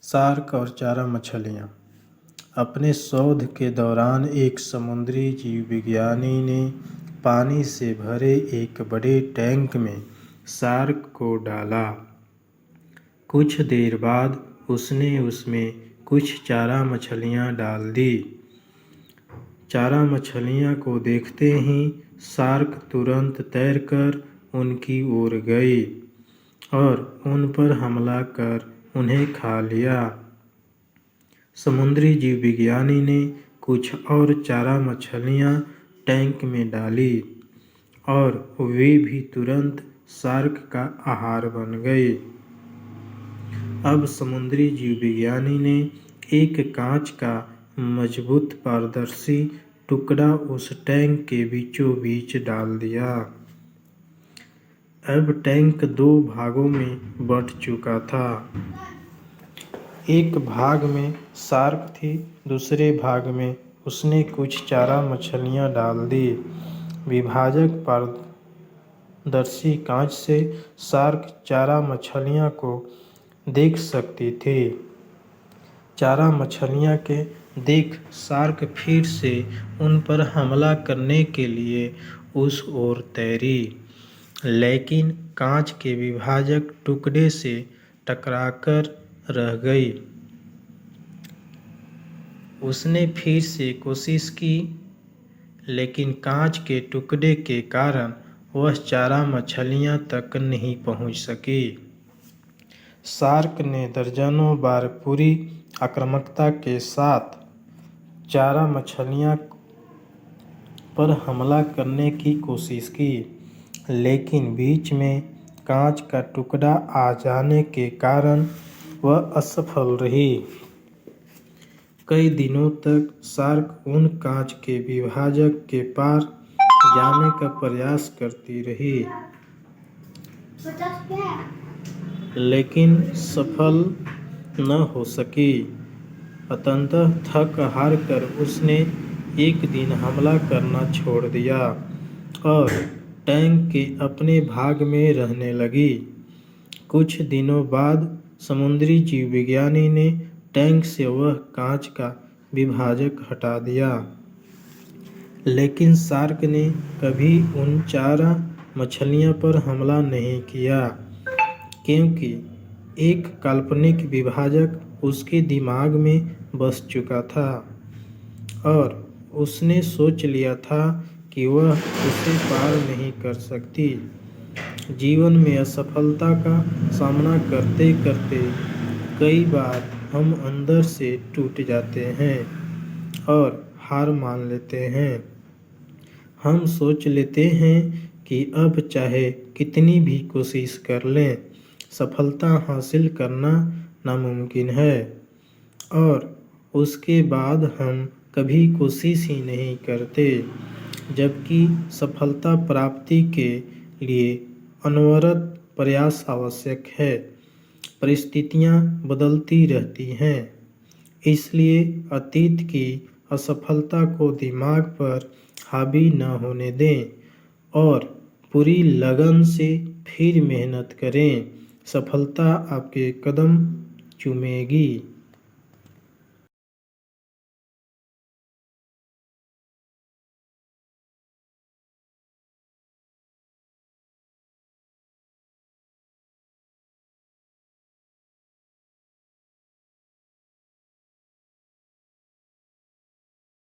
Shark और चारा मछलियाँ। अपने शोध के दौरान एक समुद्री जीव विज्ञानी ने पानी से भरे एक बड़े टैंक में शार्क को डाला। कुछ देर बाद उसने उसमें कुछ चारा मछलियाँ डाल दी। चारा मछलियाँ को देखते ही शार्क तुरंत तैरकर उनकी ओर गई और उन पर हमला कर उन्हें खा लिया। समुद्री जीव विज्ञानी ने कुछ और चारा मछलियाँ टैंक में डाली और वे भी तुरंत शार्क का आहार बन गए। अब समुद्री जीव विज्ञानी ने एक कांच का मजबूत पारदर्शी टुकड़ा उस टैंक के बीचों बीच डाल दिया। अब टैंक दो भागों में बंट चुका था। एक भाग में शार्क थी, दूसरे भाग में उसने कुछ चारा मछलियाँ डाल दी। विभाजक पारदर्शी कांच से शार्क चारा मछलियों को देख सकती थी। चारा मछलियाँ के देख शार्क फिर से उन पर हमला करने के लिए उस ओर तैरी, लेकिन कांच के विभाजक टुकड़े से टकराकर रह गई। उसने फिर से कोशिश की, लेकिन कांच के टुकड़े के कारण वह चारा मछलियाँ तक नहीं पहुँच सकी। शार्क ने दर्जनों बार पूरी आक्रामकता के साथ चारा मछलियों पर हमला करने की कोशिश की, लेकिन बीच में कांच का टुकड़ा आ जाने के कारण वह असफल रही। कई दिनों तक शार्क उन कांच के विभाजक के पार जाने का प्रयास करती रही, लेकिन सफल न हो सकी। अंततः थक हार कर उसने एक दिन हमला करना छोड़ दिया और टैंक के अपने भाग में रहने लगी। कुछ दिनों बाद समुद्री जीव विज्ञानी ने टैंक से वह कांच का विभाजक हटा दिया, लेकिन शार्क ने कभी उन चारा मछलियों पर हमला नहीं किया, क्योंकि एक काल्पनिक विभाजक उसके दिमाग में बस चुका था और उसने सोच लिया था कि वह उसे पार नहीं कर सकती। जीवन में असफलता का सामना करते करते कई बार हम अंदर से टूट जाते हैं और हार मान लेते हैं। हम सोच लेते हैं कि अब चाहे कितनी भी कोशिश कर लें, सफलता हासिल करना नामुमकिन है, और उसके बाद हम कभी कोशिश ही नहीं करते, जबकि सफलता प्राप्ति के लिए अनवरत प्रयास आवश्यक है। परिस्थितियाँ बदलती रहती हैं, इसलिए अतीत की असफलता को दिमाग पर हावी न होने दें और पूरी लगन से फिर मेहनत करें। सफलता आपके कदम चूमेगी।